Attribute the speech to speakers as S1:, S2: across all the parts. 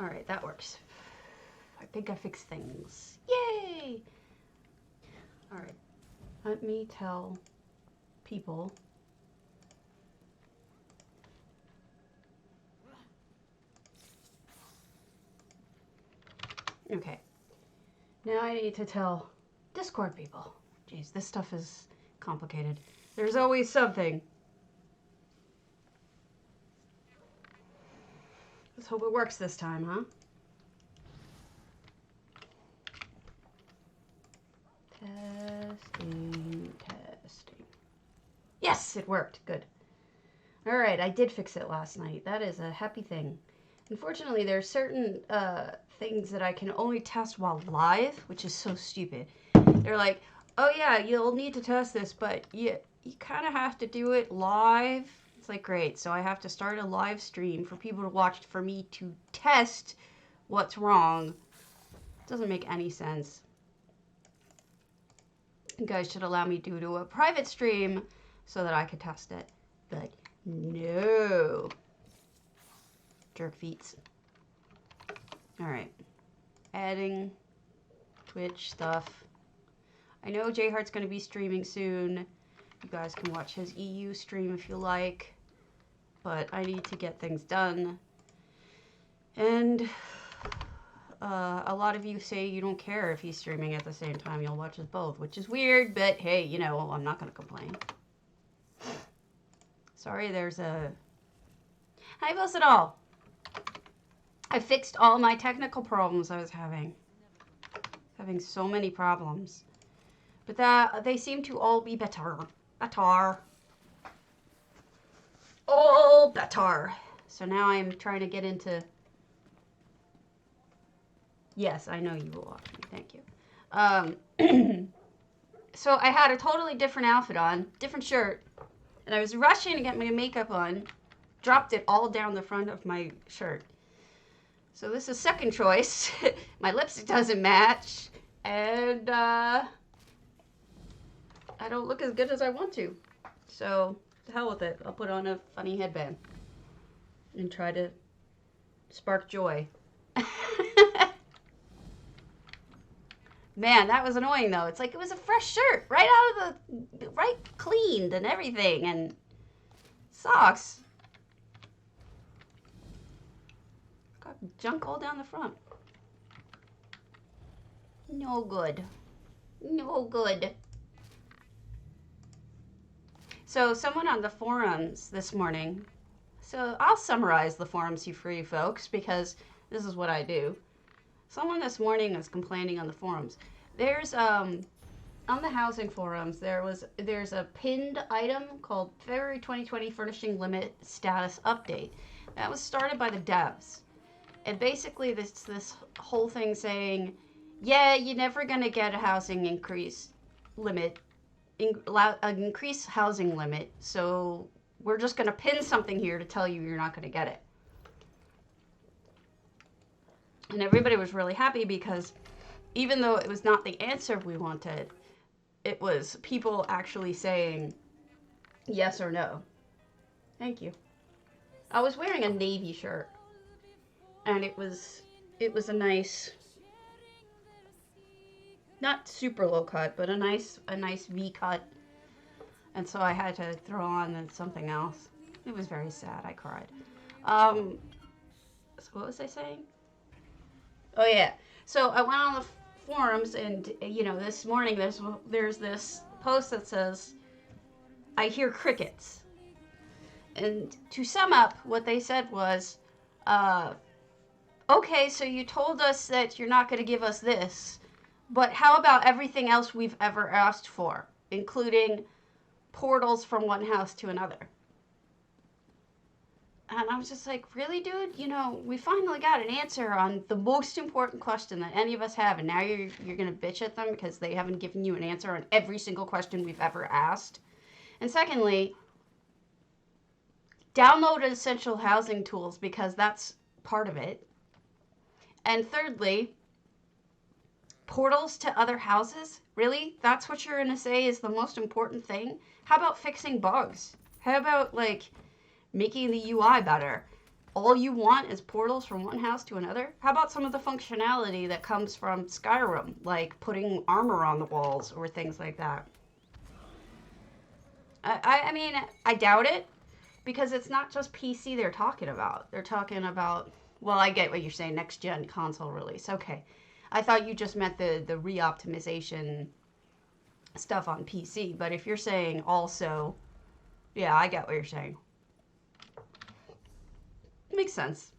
S1: Alright, that works. I think I fixed things. Yay! Alright, let me tell people. Okay, now I need to tell Discord people. Jeez, this stuff is complicated. There's always something. Let's hope it works this time, huh? Testing. Yes, it worked. Good. All right, I did fix it last night. That is a happy thing. Unfortunately, there are certain things that I can only test while live, which is so stupid. They're like, oh yeah, you'll need to test this, but you kind of have to do it live. It's like, great. So I have to start a live stream for people to watch for me to test what's wrong. It doesn't make any sense. You guys should allow me to do a private stream so that I could test it. But no. Jerk feet. Alright. Adding Twitch stuff. I know J-Heart's going to be streaming soon. You guys can watch his EU stream if you like. But I need to get things done. And a lot of you say you don't care if he's streaming at the same time. You'll watch us both, which is weird. But hey, you know, I'm not going to complain. Sorry, there's a... Hi, Bosidal. I fixed all my technical problems I was having. Having so many problems. But they seem to all be better. All better. So now I'm trying to get into... Yes, I know you will watch me. Thank you. So I had a totally different outfit on. Different shirt. And I was rushing to get my makeup on. Dropped it all down the front of my shirt. So this is second choice. My lipstick doesn't match. And I don't look as good as I want to. So, to hell with it. I'll put on a funny headband. And try to spark joy. Man, that was annoying though. It's like it was a fresh shirt. Right out of the... Right cleaned and everything. And... Socks. Got junk all down the front. No good. No good. So someone on the forums this morning, so I'll summarize the forums for you folks because this is what I do. Someone this morning was complaining on the forums. There's on the housing forums there's a pinned item called February 2020 Furnishing Limit Status Update. That was started by the devs. And basically this whole thing saying, yeah, you're never gonna get a housing increase limit. Increase housing limit, so we're just going to pin something here to tell you you're not going to get it. And everybody was really happy because even though it was not the answer we wanted, it was people actually saying yes or no. Thank you. I was wearing a navy shirt, and it was a nice... Not super low cut, but a nice V cut. And so I had to throw on something else. It was very sad. I cried. So what was I saying? Oh yeah. So I went on the forums and, you know, this morning there's this post that says, I hear crickets. And to sum up, what they said was, okay, so you told us that you're not going to give us this. But how about everything else we've ever asked for, including portals from one house to another? And I was just like, really, dude? You know, we finally got an answer on the most important question that any of us have, and now you're going to bitch at them because they haven't given you an answer on every single question we've ever asked. And secondly, download essential housing tools because that's part of it. And thirdly, portals to other houses? Really? That's what you're going to say is the most important thing? How about fixing bugs? How about, like, making the UI better? all you want is portals from one house to another? How about some of the functionality that comes from Skyrim, like putting armor on the walls or things like that? I mean, I doubt it, because it's not just PC they're talking about. They're talking about, well, I get what you're saying, next-gen console release. Okay. I thought you just meant the re-optimization stuff on PC, but if you're saying also, yeah, I get what you're saying. Makes sense.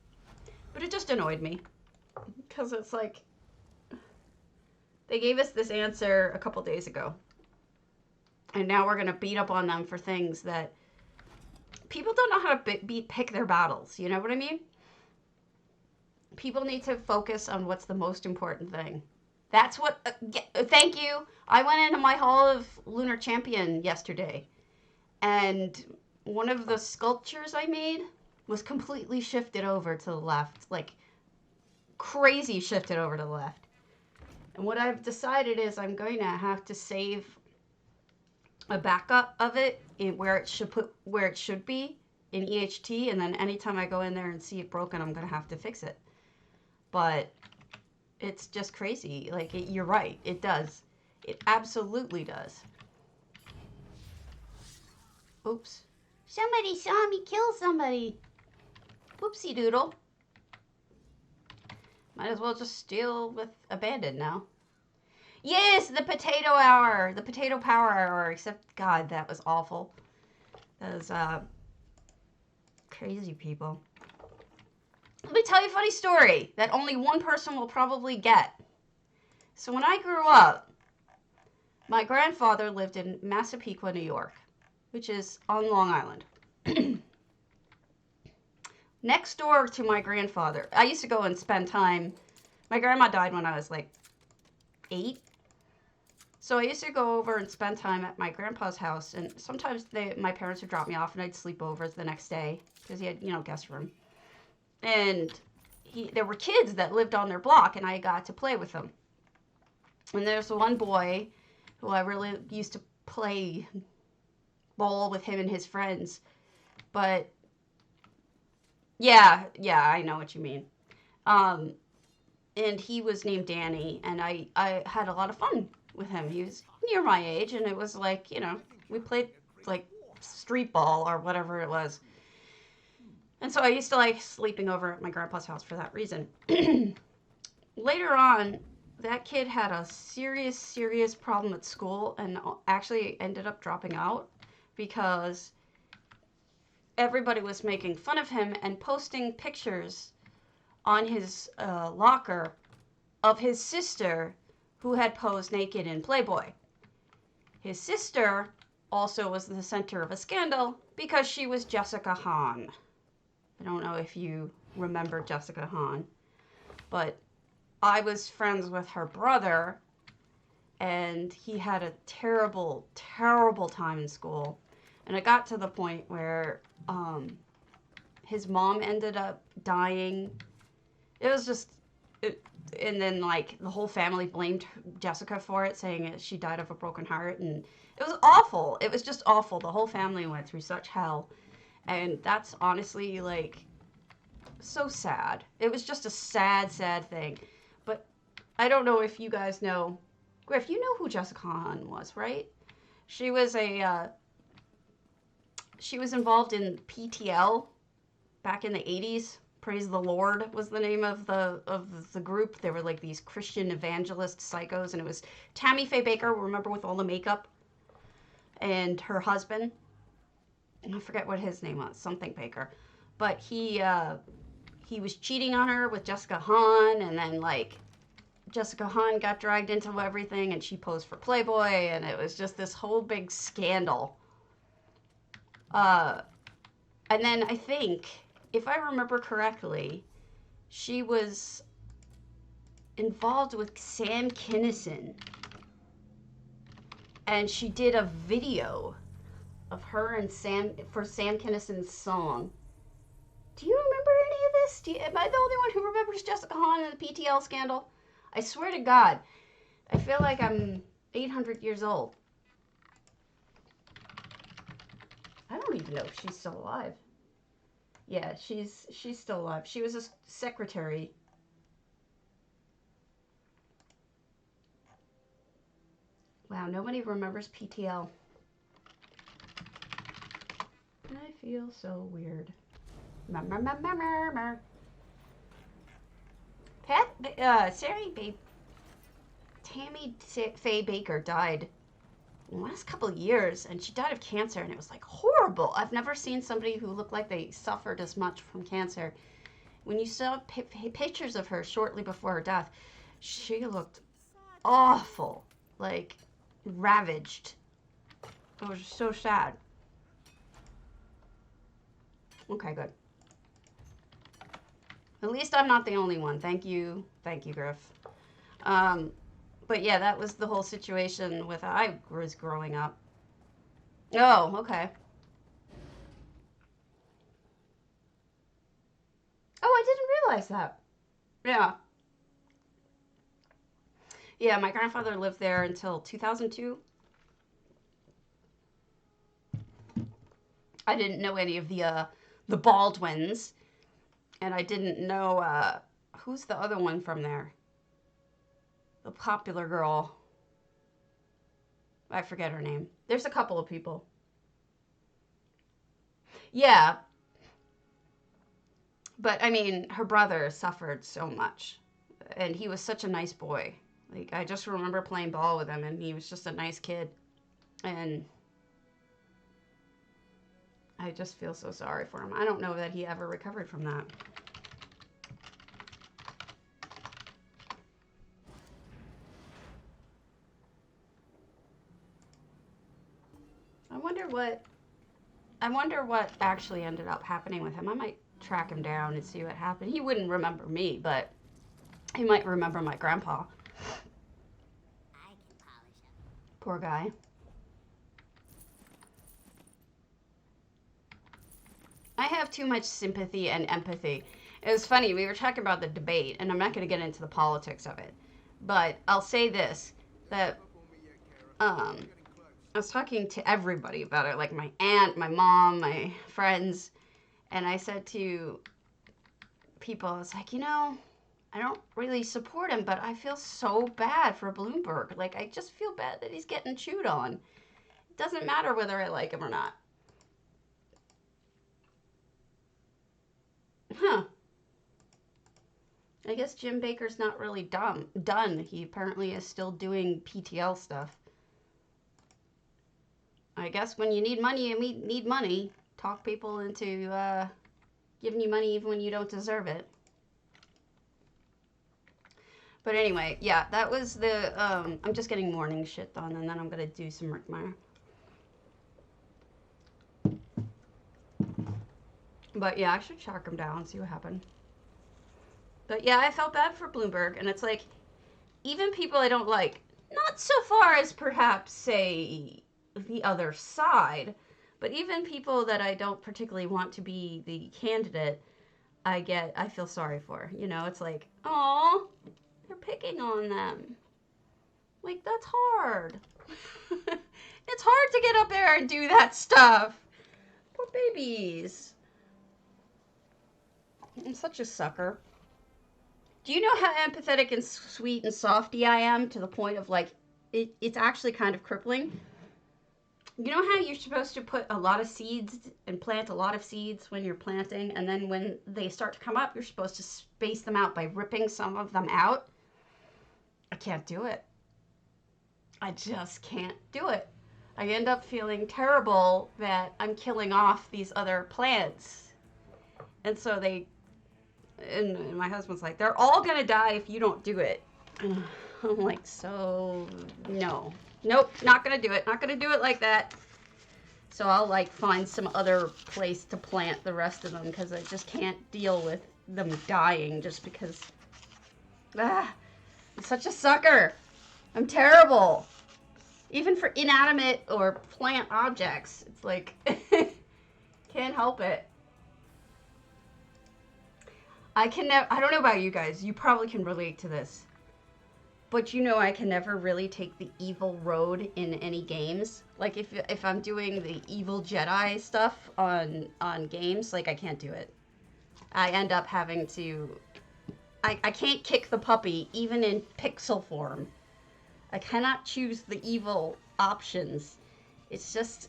S1: But it just annoyed me, because it's like, they gave us this answer a couple days ago, and now we're going to beat up on them for things that people don't know how to pick their battles. You know what I mean? People need to focus on what's the most important thing. That's what, thank you. I went into my Hall of Lunar Champion yesterday, and one of the sculptures I made was completely shifted over to the left. Like, crazy shifted over to the left. And what I've decided is I'm going to have to save a backup of it in where it should be in EHT, and then anytime I go in there and see it broken, I'm going to have to fix it. But it's just crazy. Like, you're right. It does. It absolutely does. Oops. Somebody saw me kill somebody. Whoopsie doodle. Might as well just steal with abandon now. Yes, the potato hour. The potato power hour. Except, God, that was awful. Those, crazy people. Let me tell you a funny story that only one person will probably get. So when I grew up, my grandfather lived in Massapequa, New York, which is on Long Island. Next door to my grandfather, I used to go and spend time. My grandma died when I was like 8. So I used to go over and spend time at my grandpa's house, and sometimes my parents would drop me off and I'd sleep over the next day because he had, guest room. And there were kids that lived on their block, and I got to play with them. And there's one boy who I really used to play ball with him and his friends. But yeah, I know what you mean. And he was named Danny, and I had a lot of fun with him. He was near my age, and it was like, we played like street ball or whatever it was. And so I used to like sleeping over at my grandpa's house for that reason. Later on, that kid had a serious problem at school and actually ended up dropping out because everybody was making fun of him and posting pictures on his locker of his sister who had posed naked in Playboy. His sister also was the center of a scandal because she was Jessica Hahn. I don't know if you remember Jessica Hahn, but I was friends with her brother, and he had a terrible time in school. And it got to the point where his mom ended up dying. It was just, and then like the whole family blamed Jessica for it, saying she died of a broken heart, and it was awful. It was just awful. The whole family went through such hell. And that's honestly, like, so sad. It was just a sad thing. But I don't know if you guys know. Griff, you know who Jessica Hahn was, right? She was she was involved in PTL back in the 80s. Praise the Lord was the name of the group. They were like these Christian evangelist psychos, and it was Tammy Faye Baker, remember, with all the makeup, and her husband. I forget what his name was, something Baker, but he was cheating on her with Jessica Hahn, and then like Jessica Hahn got dragged into everything, and she posed for Playboy, and it was just this whole big scandal. And then I think, if I remember correctly, she was involved with Sam Kinison, and she did a video of her and Sam for Sam Kinison's song. Do you remember any of this? Am I the only one who remembers Jessica Hahn and the PTL scandal? I swear to God, I feel like I'm 800 years old. I don't even know if she's still alive. Yeah, she's still alive. She was a secretary. Wow, nobody remembers PTL. I feel so weird. Tammy Faye Baker died in the last couple of years, and she died of cancer, and it was like horrible. I've never seen somebody who looked like they suffered as much from cancer. When you saw pictures of her shortly before her death, she looked awful, like ravaged. It was so sad. Okay, good. At least I'm not the only one. Thank you, Griff. But yeah, that was the whole situation with I was growing up. Oh, okay. Oh, I didn't realize that. Yeah. Yeah, my grandfather lived there until 2002. I didn't know any of the Baldwins, and I didn't know who's the other one from there. The popular girl. I forget her name. There's a couple of people. Yeah. But I mean, her brother suffered so much. And he was such a nice boy. Like, I just remember playing ball with him, and he was just a nice kid. And I just feel so sorry for him. I don't know that he ever recovered from that. I wonder what actually ended up happening with him. I might track him down and see what happened. He wouldn't remember me, but he might remember my grandpa. Poor guy. I have too much sympathy and empathy. It was funny, we were talking about the debate, and I'm not going to get into the politics of it, but I'll say this, that I was talking to everybody about it, like my aunt, my mom, my friends, and I said to people, I was like, I don't really support him, but I feel so bad for Bloomberg. Like, I just feel bad that he's getting chewed on. It doesn't matter whether I like him or not. Huh. I guess Jim Baker's not really done. He apparently is still doing PTL stuff. I guess when you need money, you need money. Talk people into giving you money even when you don't deserve it. But anyway, yeah, that was the, I'm just getting morning shit done, and then I'm going to do some Rick Meyer. But yeah, I should track him down and see what happened. But yeah, I felt bad for Bloomberg, and it's like, even people I don't like, not so far as perhaps, say, the other side, but even people that I don't particularly want to be the candidate, I feel sorry for. It's like, oh, they're picking on them. Like, that's hard. It's hard to get up there and do that stuff. Poor babies. I'm such a sucker. Do you know how empathetic and sweet and softy I am to the point of, like, it's actually kind of crippling? You know how you're supposed to put a lot of seeds and plant a lot of seeds when you're planting, and then when they start to come up, you're supposed to space them out by ripping some of them out? I can't do it. I just can't do it. I end up feeling terrible that I'm killing off these other plants. And so and my husband's like, they're all gonna die if you don't do it. I'm like, so no. Nope, not gonna do it. Not gonna do it like that. So I'll like find some other place to plant the rest of them because I just can't deal with them dying just because. I'm such a sucker. I'm terrible. Even for inanimate or plant objects, it's like, can't help it. I don't know about you guys. You probably can relate to this. But I can never really take the evil road in any games. Like if I'm doing the evil Jedi stuff on games, like I can't do it. I end up having to... I can't kick the puppy, even in pixel form. I cannot choose the evil options. It's just,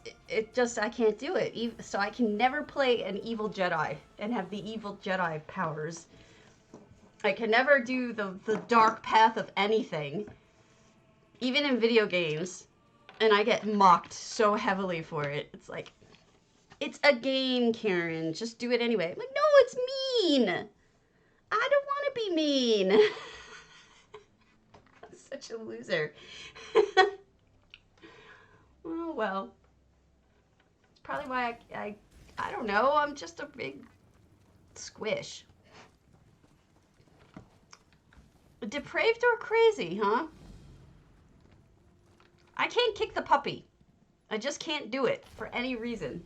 S1: I can't do it. So I can never play an evil Jedi and have the evil Jedi powers. I can never do the dark path of anything, even in video games. And I get mocked so heavily for it. It's like, it's a game, Karen. Just do it anyway. I'm like, no, it's mean. I don't want to be mean. I'm such a loser. Oh, well. It's probably why I don't know. I'm just a big squish. Depraved or crazy, huh? I can't kick the puppy. I just can't do it for any reason.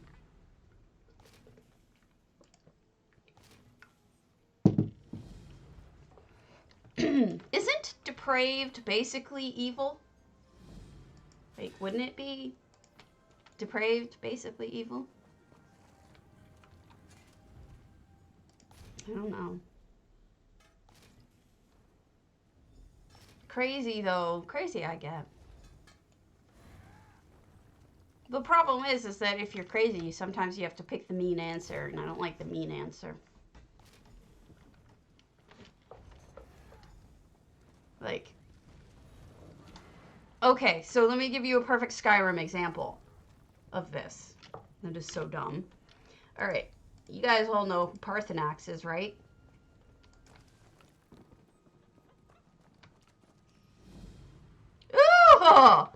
S1: Isn't depraved basically evil? Wait, wouldn't it be depraved basically evil? I don't know. Crazy though, crazy I get. The problem is that if you're crazy, sometimes you have to pick the mean answer, and I don't like the mean answer. Like, okay, so let me give you a perfect Skyrim example of this. That is so dumb. All right, you guys all know who Parthenax is, right? Ooh,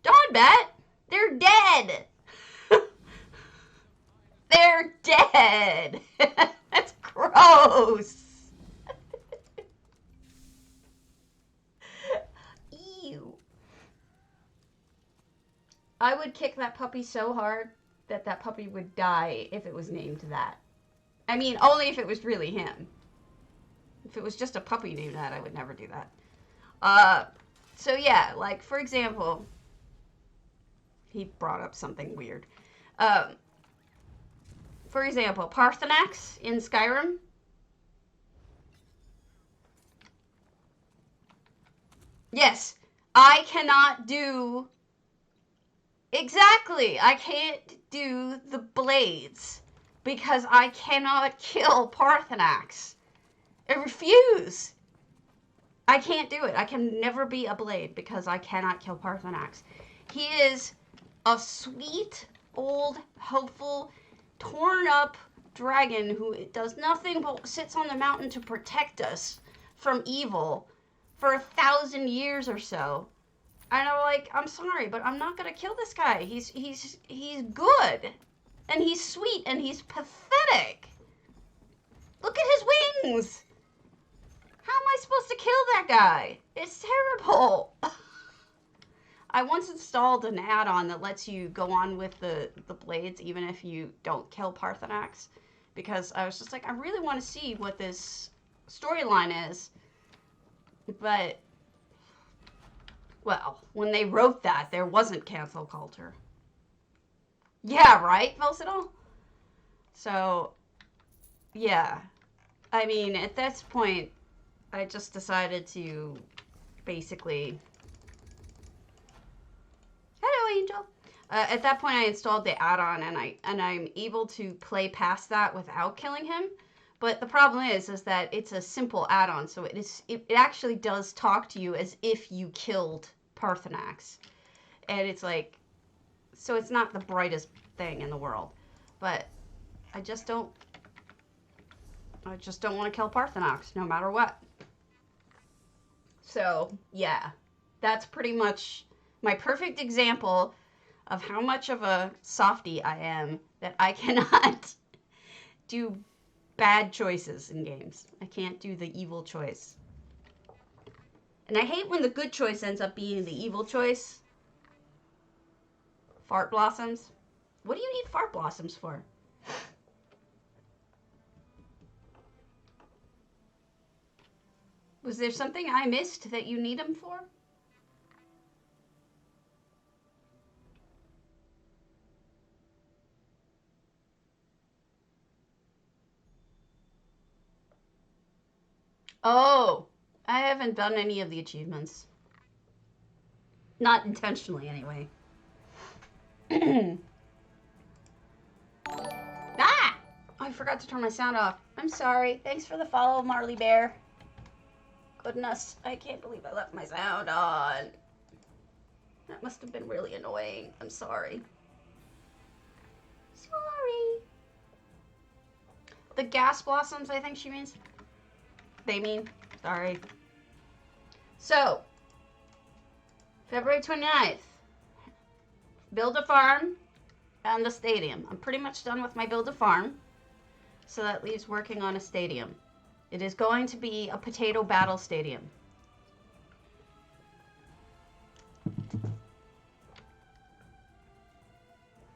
S1: Dawnbat, they're dead. They're dead. That's gross. Ew. I would kick that puppy so hard that that puppy would die if it was named that. I mean, only if it was really him. If it was just a puppy named that, I would never do that. So yeah, like, for example, he brought up something weird. For example, Parthenax in Skyrim. Yes, I cannot do... Exactly, I can't do the blades because I cannot kill Parthenax. I refuse. I can't do it. I can never be a blade because I cannot kill Parthenax. He is a sweet, old, hopeful, torn up dragon who does nothing but sits on the mountain to protect us from evil for 1,000 years or so. And I'm like, I'm sorry, but I'm not gonna kill this guy. He's good, and he's sweet, and he's pathetic. Look at his wings. How am I supposed to kill that guy? It's terrible. I once installed an add-on that lets you go on with the blades even if you don't kill Parthenax, because I was just like, I really want to see what this storyline is. But, well, when they wrote that, there wasn't cancel culture. Yeah, right, Velcidol? So, yeah. I mean, at this point, I just decided to basically... Hello, Angel. At that point, I installed the add-on, and I'm able to play past that without killing him. But the problem is that it's a simple add-on, so it actually does talk to you as if you killed Parthenax, and it's like, so it's not the brightest thing in the world, but I just don't want to kill Parthenax no matter what. So yeah, that's pretty much my perfect example of how much of a softie I am, that I cannot do bad choices in games. I can't do the evil choice. And I hate when the good choice ends up being the evil choice. Fart blossoms. What do you need fart blossoms for? Was there something I missed that you need them for? Oh, I haven't done any of the achievements. Not intentionally, anyway. Ah! Oh, I forgot to turn my sound off. I'm sorry. Thanks for the follow, Marley Bear. Goodness, I can't believe I left my sound on. That must have been really annoying. I'm sorry. Sorry. The gas blossoms, I think she means. They mean. Sorry. So, February 29th. Build a farm and the stadium. I'm pretty much done with my build a farm. So that leaves working on a stadium. It is going to be a potato battle stadium.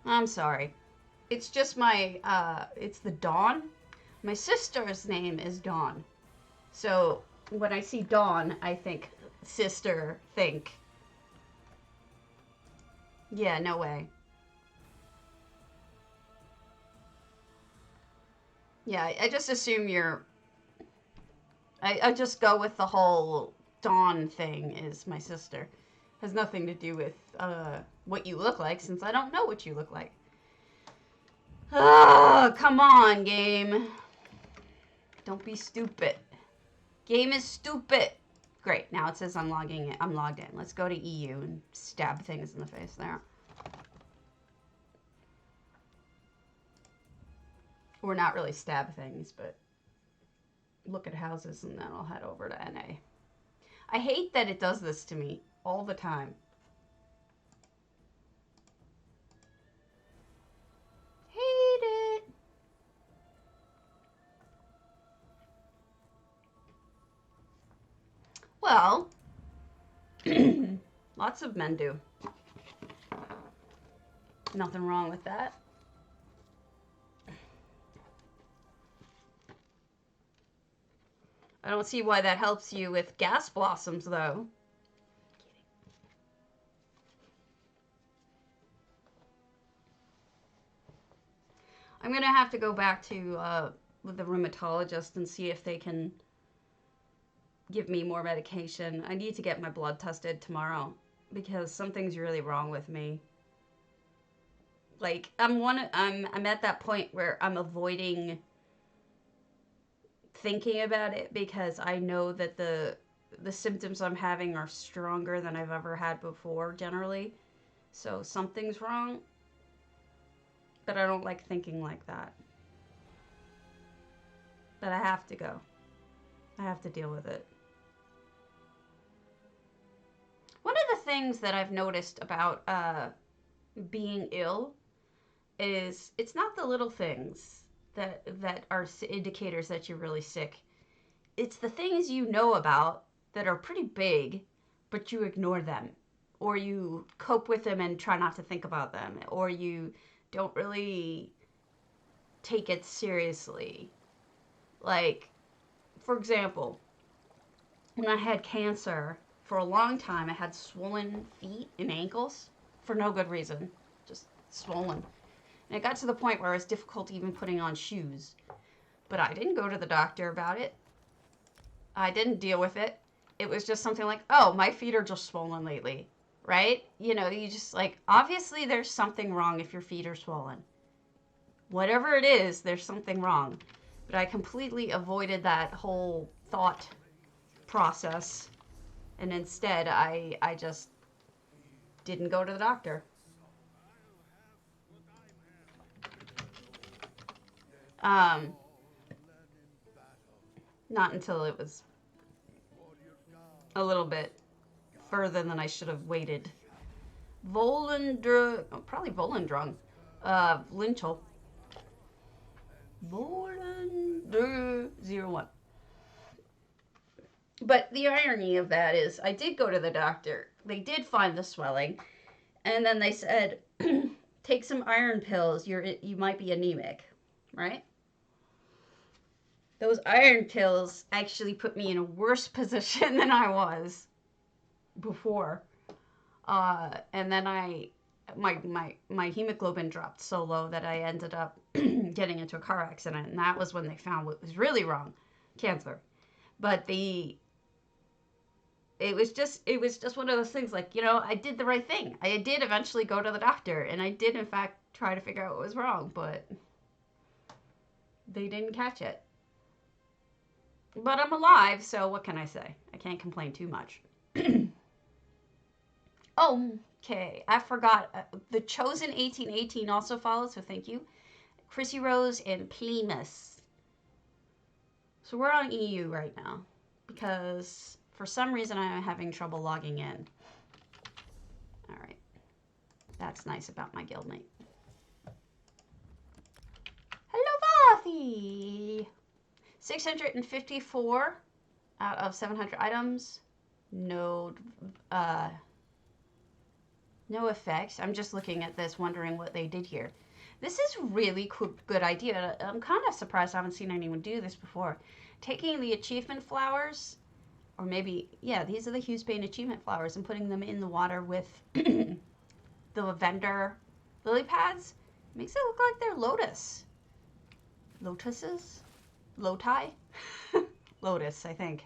S1: I'm sorry. It's just my, it's the Dawn. My sister's name is Dawn. So when I see Dawn, I think sister, think. Yeah, no way. Yeah, I just assume you're... I just go with the whole Dawn thing is my sister. Has nothing to do with what you look like, since I don't know what you look like. Oh, come on, game. Don't be stupid. Game is stupid. Great, now it says I'm logged in. Let's go to EU and stab things in the face there. Or not really stab things, but look at houses and then I'll head over to NA. I hate that it does this to me all the time. Hate it. Well, lots of men do. Nothing wrong with that. I don't see why that helps you with gas blossoms, though. I'm going to have to go back to with the rheumatologist and see if they can give me more medication. I need to get my blood tested tomorrow because something's really wrong with me. Like, I'm at that point where I'm avoiding thinking about it because I know that the symptoms I'm having are stronger than I've ever had before generally. So something's wrong. But I don't like thinking like that. But I have to go. I have to deal with it. One of the things that I've noticed about being ill is it's not the little things that are indicators that you're really sick. It's the things you know about that are pretty big, but you ignore them. Or you cope with them and try not to think about them. Or you don't really take it seriously. Like, for example, when I had cancer, for a long time I had swollen feet and ankles for no good reason. Just swollen. And it got to the point where it was difficult even putting on shoes. But I didn't go to the doctor about it. I didn't deal with it. It was just something like, oh, my feet are just swollen lately. Right? You know, you just like, obviously there's something wrong if your feet are swollen. Whatever it is, there's something wrong. But I completely avoided that whole thought process. And instead, I just didn't go to the doctor. Not until it was a little bit further than I should have waited. Probably Volendrung. Linchal. Volendr01. But the irony of that is, I did go to the doctor. They did find the swelling. And then they said, take some iron pills. You might be anemic. Right? Those iron pills actually put me in a worse position than I was before. And then my hemoglobin dropped so low that I ended up getting into a car accident. And that was when they found what was really wrong. Cancer. But it was just one of those things, like, you know, I did the right thing. I did eventually go to the doctor, and I did in fact try to figure out what was wrong, but they didn't catch it. But I'm alive, so what can I say? I can't complain too much. Okay, I forgot. The Chosen 1818 also follows, so thank you. Chrissy Rose and Plemus. So we're on EU right now because for some reason I'm having trouble logging in. All right. That's nice about my guildmate. Hello, Buffy! 654 out of 700 items. No effects. I'm just looking at this, wondering what they did here. This is really good idea. I'm kind of surprised I haven't seen anyone do this before. Taking the achievement flowers, or maybe, yeah, these are the Hughesbane achievement flowers, and putting them in the water with the vendor lily pads. Makes it look like they're lotuses? Loti? Lotus, I think.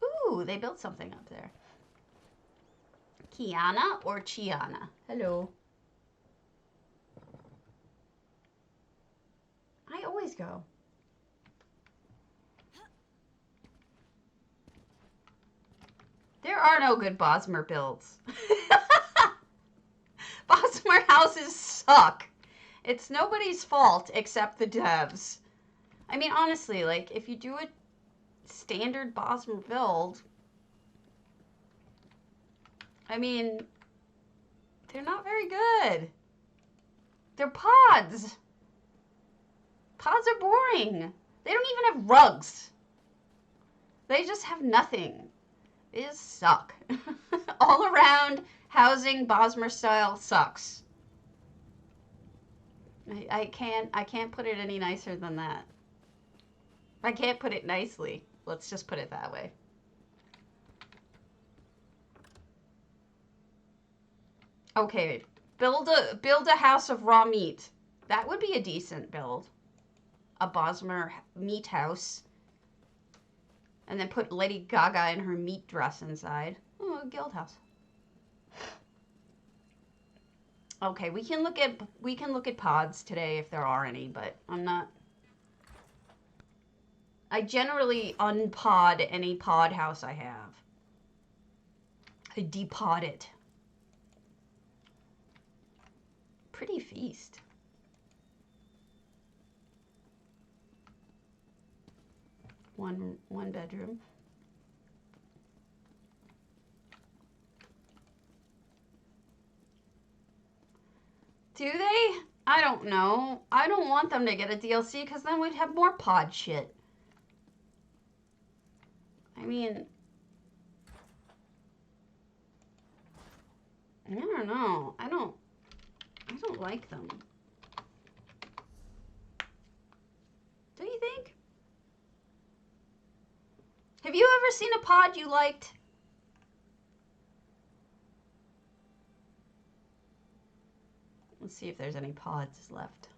S1: Ooh, they built something up there. Kiana or Chiana? Hello. I always go. There are no good Bosmer builds. Bosmer houses suck. It's nobody's fault except the devs. I mean, honestly, like, if you do a standard Bosmer build, I mean, they're not very good. They're pods. Pods are boring. They don't even have rugs. They just have nothing. They just suck. All around housing Bosmer style sucks. I can't put it any nicer than that. I can't put it nicely. Let's just put it that way. Okay, build a house of raw meat. That would be a decent build. A Bosmer meat house. And then put Lady Gaga in her meat dress inside. Oh, a guild house. Okay, we can look at pods today if there are any, but I'm not. I generally unpod any pod house I have. I depod it. Pretty feast. One bedroom. Do they? I don't know. I don't want them to get a DLC because then we'd have more pod shit. I mean, I don't know. I don't like them. Do you think? Have you ever seen a pod you liked? Let's see if there's any pods left.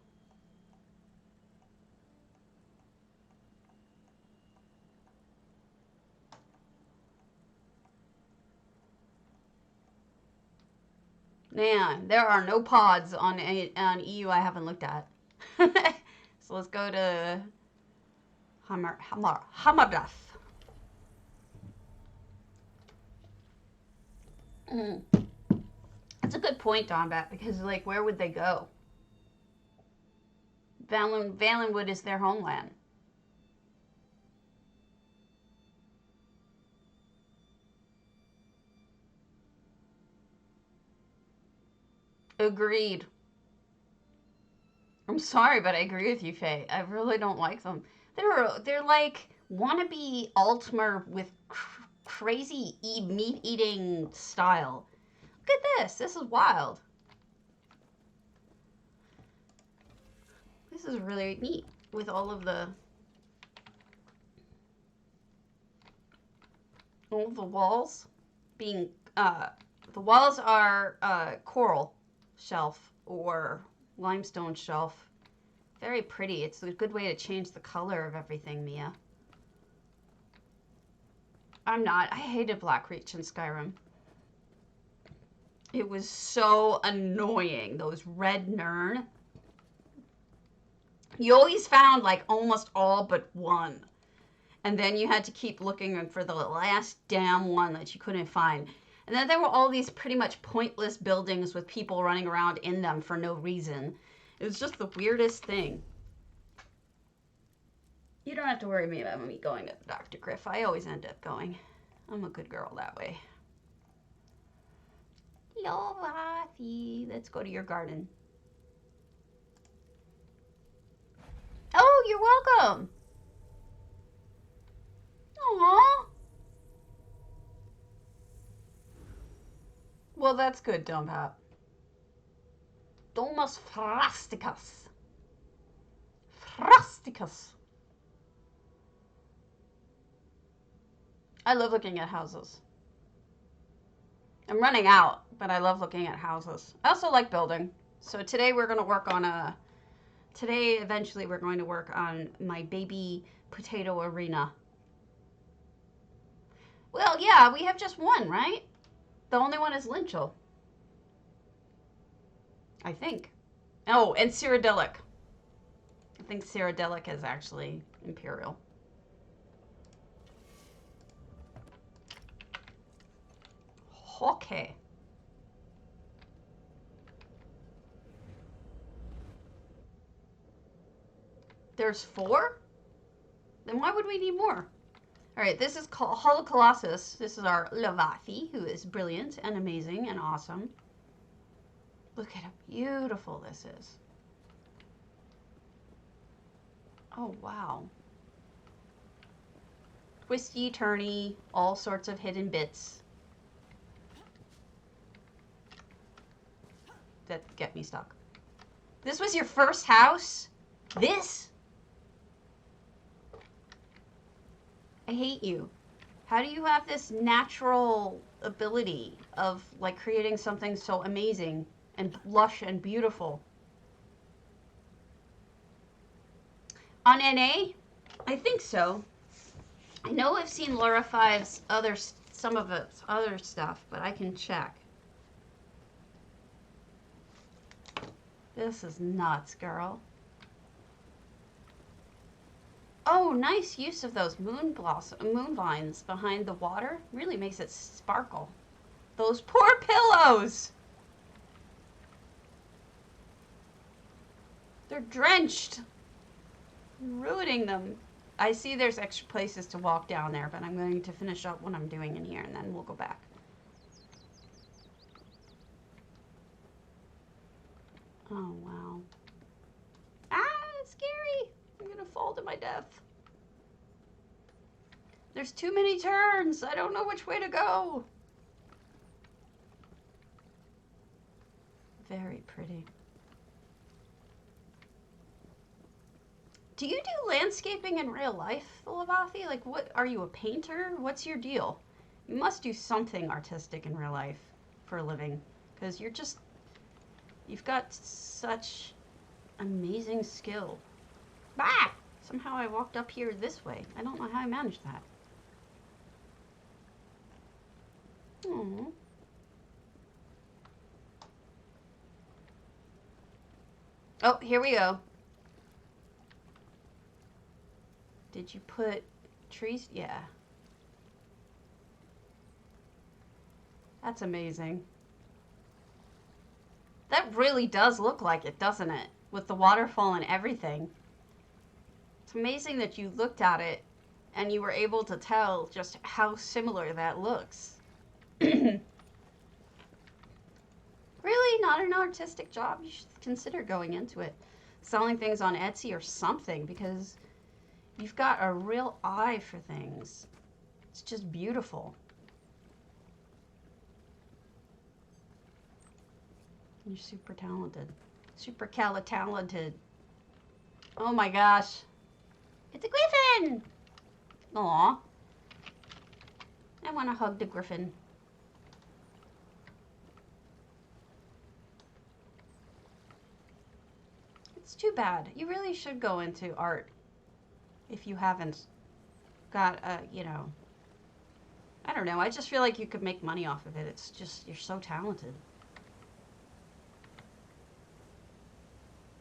S1: Man, there are no pods on EU I haven't looked at. So let's go to hammerdeath. That's a good point, Donbat, because, like, where would they go? Valenwood is their homeland. Agreed. I'm sorry, but I agree with you, Faye. I really don't like them. They're like wannabe Altmer with crazy meat eating style. Look at this. This is wild. This is really neat with all of the walls being the walls are coral shelf or limestone shelf. Very pretty. It's a good way to change the color of everything, Mia. I'm not. I hated Blackreach in Skyrim. It was so annoying. Those red Nern. You always found like almost all but one. And then you had to keep looking for the last damn one that you couldn't find. And then there were all these pretty much pointless buildings with people running around in them for no reason. It was just the weirdest thing. You don't have to worry about me going to Dr. Griff. I always end up going. I'm a good girl that way. Lovathi. Let's go to your garden. Oh, you're welcome. Aww. Well, that's good, Dumbhap. Domus frasticus. Frasticus. I love looking at houses. I'm running out, but I love looking at houses. I also like building. So today we're going to work on eventually we're going to work on my baby potato arena. Well, yeah, we have just one, right? The only one is linchal. I think. Oh, and Cyrodiilic. I think Cyrodiilic is actually imperial. Okay. There's 4? Then why would we need more? All right, this is called Hall of Colossus. This is our Lovathi, who is brilliant and amazing and awesome. Look at how beautiful this is. Oh, wow. Twisty, turny, all sorts of hidden bits that get me stuck. This was your first house? This? I hate you. How do you have this natural ability of like creating something so amazing and lush and beautiful? On NA? I think so. I know I've seen Laura 5's some of its other stuff, but I can check. This is nuts, girl. Oh, nice use of those moon vines behind the water. Really makes it sparkle. Those poor pillows! They're drenched. I'm ruining them. I see there's extra places to walk down there, but I'm going to finish up what I'm doing in here, and then we'll go back. Oh, wow. Ah, it's scary. I'm going to fall to my death. There's too many turns. I don't know which way to go. Very pretty. Do you do landscaping in real life, Lovathi? Like, what, are you a painter? What's your deal? You must do something artistic in real life for a living, because you've got such amazing skill. Bah! Somehow I walked up here this way. I don't know how I managed that. Aww. Oh, here we go. Did you put trees? Yeah. That's amazing. That really does look like it, doesn't it? With the waterfall and everything. It's amazing that you looked at it and you were able to tell just how similar that looks. Really? Not an artistic job? You should consider going into it. Selling things on Etsy or something, because you've got a real eye for things. It's just beautiful. You're super talented. Super talented. Oh my gosh. It's a griffin! Aw. I want to hug the griffin. It's too bad. You really should go into art if you haven't got a, you know, I don't know. I just feel like you could make money off of it. It's just, you're so talented.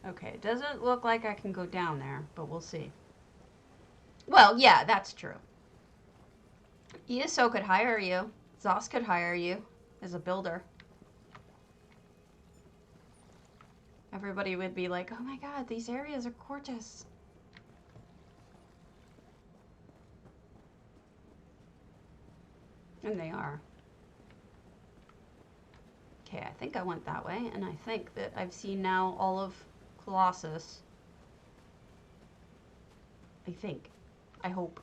S1: Okay, it doesn't look like I can go down there, but we'll see. Well, yeah, that's true. ESO could hire you. Zos could hire you as a builder. Everybody would be like, oh my god, these areas are gorgeous. And they are. Okay, I think I went that way, and I think that I've seen now all of Colossus. I think. I hope.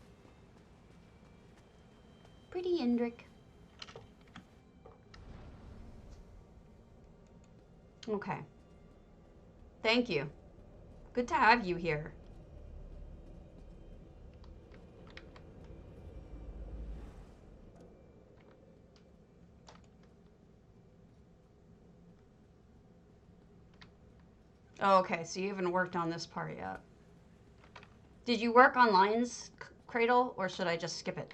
S1: Pretty Indrik. Okay. Thank you. Good to have you here. Oh, okay, so you haven't worked on this part yet. Did you work on Lion's Cradle, or should I just skip it?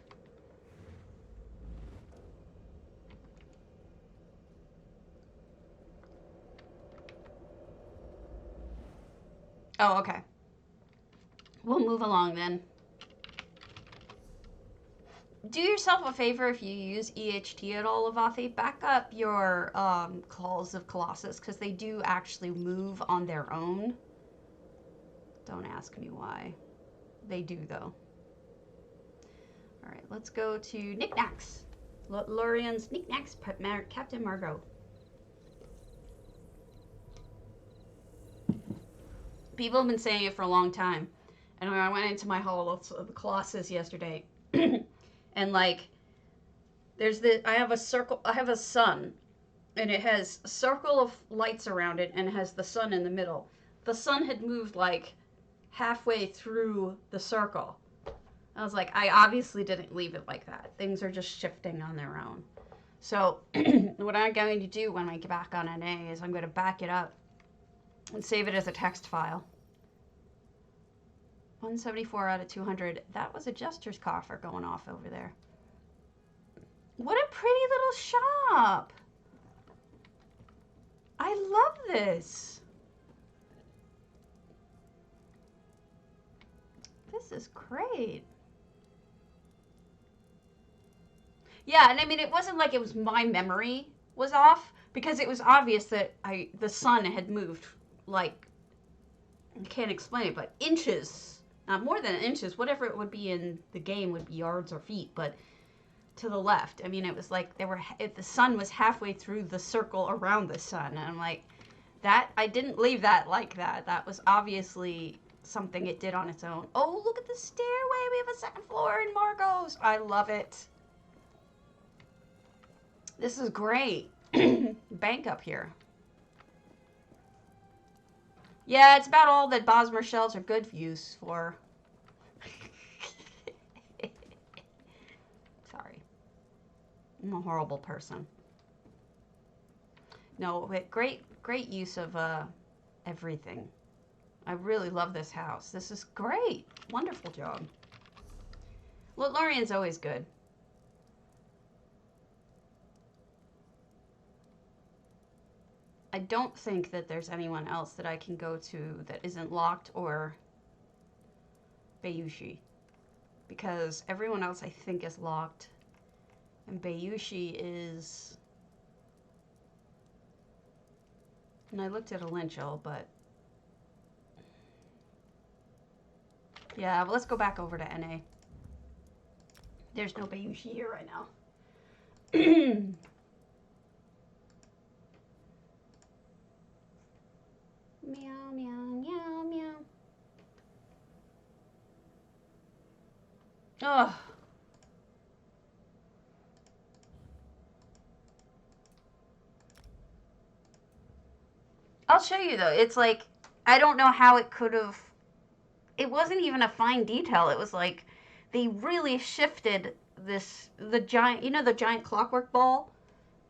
S1: Oh, okay. We'll move along then. Do yourself a favor if you use EHT at all, Avathi. Back up your calls of Colossus, because they do actually move on their own. Don't ask me why. They do, though. Alright, let's go to knickknacks. Lorian's knickknacks, Captain Margot. People have been saying it for a long time. And when I went into my hall of the Colossus yesterday, and like, I have a circle, I have a sun, and it has a circle of lights around it, and it has the sun in the middle. The sun had moved like halfway through the circle. I was like, I obviously didn't leave it like that. Things are just shifting on their own. So what I'm going to do when I get back on NA is I'm going to back it up and save it as a text file. 174 out of 200. That was a jester's coffer going off over there. What a pretty little shop. I love this. This is great. Yeah, and I mean, it wasn't like it was my memory was off, because it was obvious that the sun had moved, like, I can't explain it, but inches, not more than inches, whatever it would be in the game would be yards or feet, but to the left. I mean, it was like the sun was halfway through the circle around the sun, and I'm like, I didn't leave that like that. That was obviously something it did on its own. Oh, look at the stairway. We have a second floor in Margot's. I love it. This is great. Bank up here. Yeah, it's about all that Bosmer shells are good use for. Sorry. I'm a horrible person. No, but great use of everything. I really love this house. This is great. Wonderful job. Lorian's always good. I don't think that there's anyone else that I can go to that isn't locked or Bayushi. Because everyone else I think is locked. And Bayushi is... And I looked at a linchal, but... Yeah, well, let's go back over to NA. There's no Bayushi here right now. Meow, meow, meow, meow. Oh. I'll show you though. It's like, I don't know how it could have, it wasn't even a fine detail. It was like, they really shifted the giant, you know, the giant clockwork ball?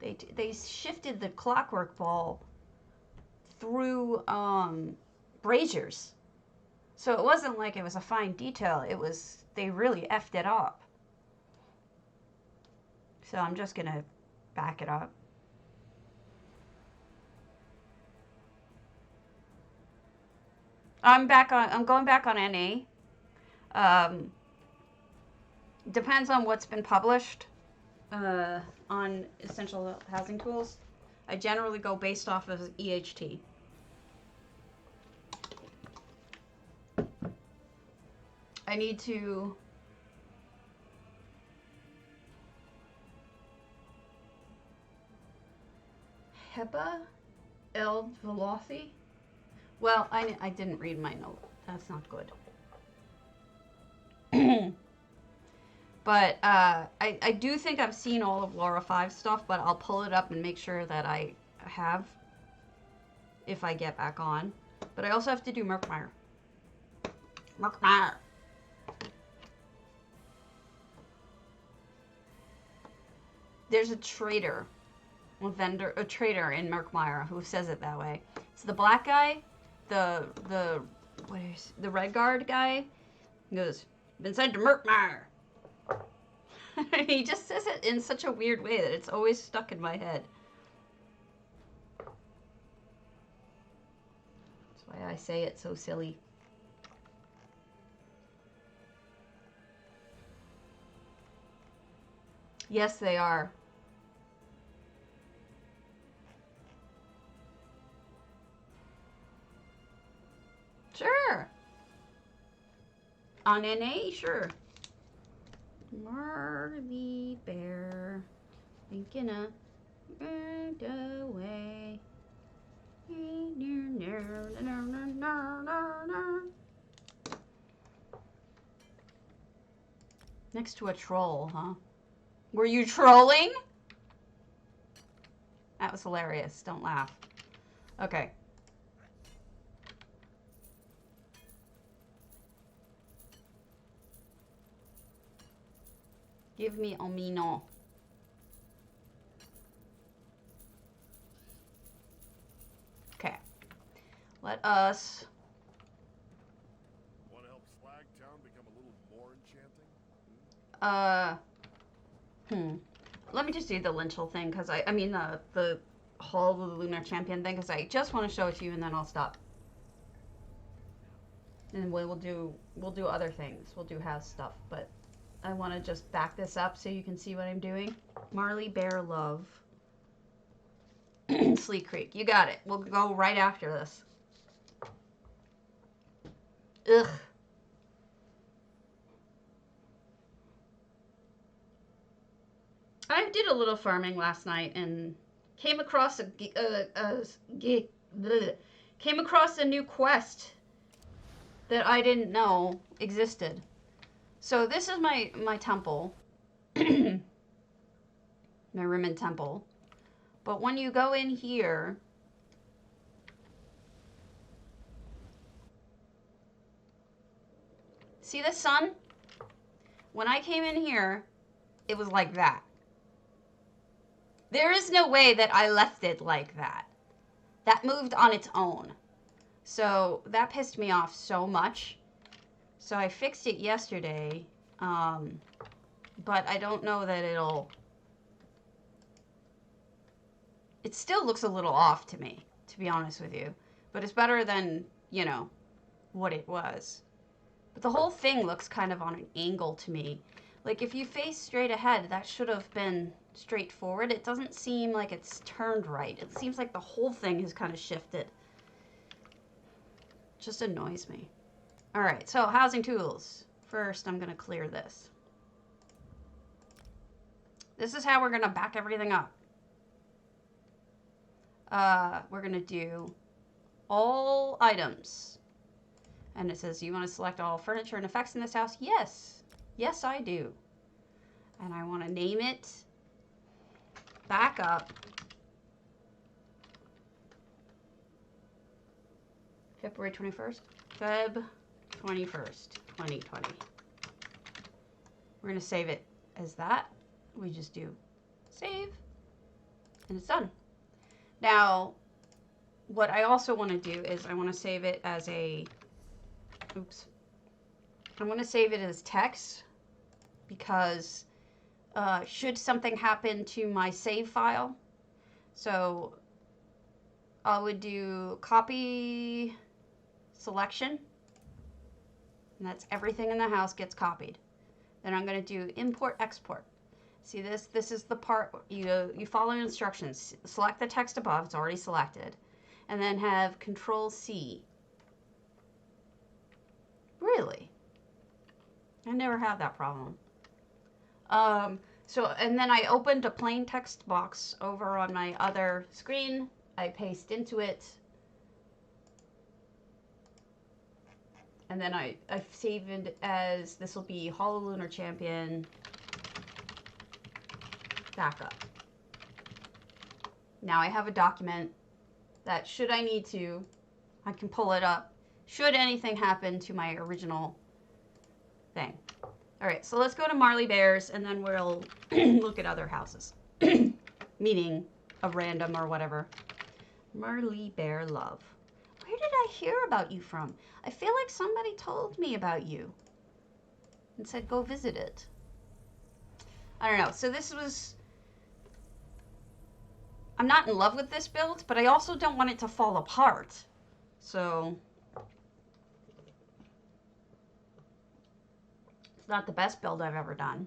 S1: They shifted the clockwork ball through braziers. So it wasn't like it was a fine detail. It was, they really effed it up. So I'm just going to back it up. I'm going back on NA. Depends on what's been published on Essential Housing Tools. I generally go based off of EHT. I need to HEPA El Veloci. Well, I didn't read my note. That's not good. But I do think I've seen all of Laura 5 stuff, but I'll pull it up and make sure that I have if I get back on. But I also have to do Merkmeyer. Merkmeyer. There's a trader, a trader in Merkmeyer who says it that way. It's the black guy, the red guard guy. He goes, been sent to Merkmeyer. He just says it in such a weird way that it's always stuck in my head. That's why I say it so silly. Yes, they are. Sure. On NA, sure. Marley Bear, thinking of moved away. Next to a troll, huh? Were you trolling? That was hilarious. Don't laugh. Okay. Give me Omino. Okay. Let us...
S2: Want to help Slagtown become a little more enchanting?
S1: Let me just do the linchal thing, because I mean the Hall of the Lunar Champion thing, because I just want to show it to you, and then I'll stop. And we'll do other things. We'll do house stuff, but I want to just back this up so you can see what I'm doing. Marley Bear Love. Sleek Creek. You got it. We'll go right after this. Ugh. I did a little farming last night and came across a new quest that I didn't know existed. So this is my temple, my Rimmon temple. But when you go in here, see the sun? When I came in here, it was like that. There is no way that I left it like that. That moved on its own. So that pissed me off so much. So I fixed it yesterday, but I don't know that it still looks a little off to me, to be honest with you. But it's better than, you know, what it was. But the whole thing looks kind of on an angle to me. Like, if you face straight ahead, that should have been straightforward. It doesn't seem like it's turned right. It seems like the whole thing has kind of shifted. It just annoys me. All right, so housing tools. First, I'm going to clear this. This is how we're going to back everything up. We're going to do all items. And it says, you want to select all furniture and effects in this house? Yes. Yes, I do. And I want to name it back up. February 21st. Feb 21st, 2020. We're going to save it as that. We just do save, and it's done. Now, what I also want to do is I want to save it as a, I want to save it as text, because should something happen to my save file. So I would do copy selection, and that's everything in the house gets copied. Then I'm going to do import export. See this? This is the part you follow instructions. Select the text above, it's already selected, and then have Control C. Really? I never had that problem. And then I opened a plain text box over on my other screen. I paste into it. And then I've saved it as, this will be Hollow Lunar Champion backup. Now I have a document that, should I need to, I can pull it up. Should anything happen to my original thing. All right, so let's go to Marley Bears, and then we'll look at other houses. Meaning a random or whatever. Marley Bear Love. Where did I hear about you from? I feel like somebody told me about you and said go visit it. I don't know. So this was... I'm not in love with this build, but I also don't want it to fall apart. So... it's not the best build I've ever done.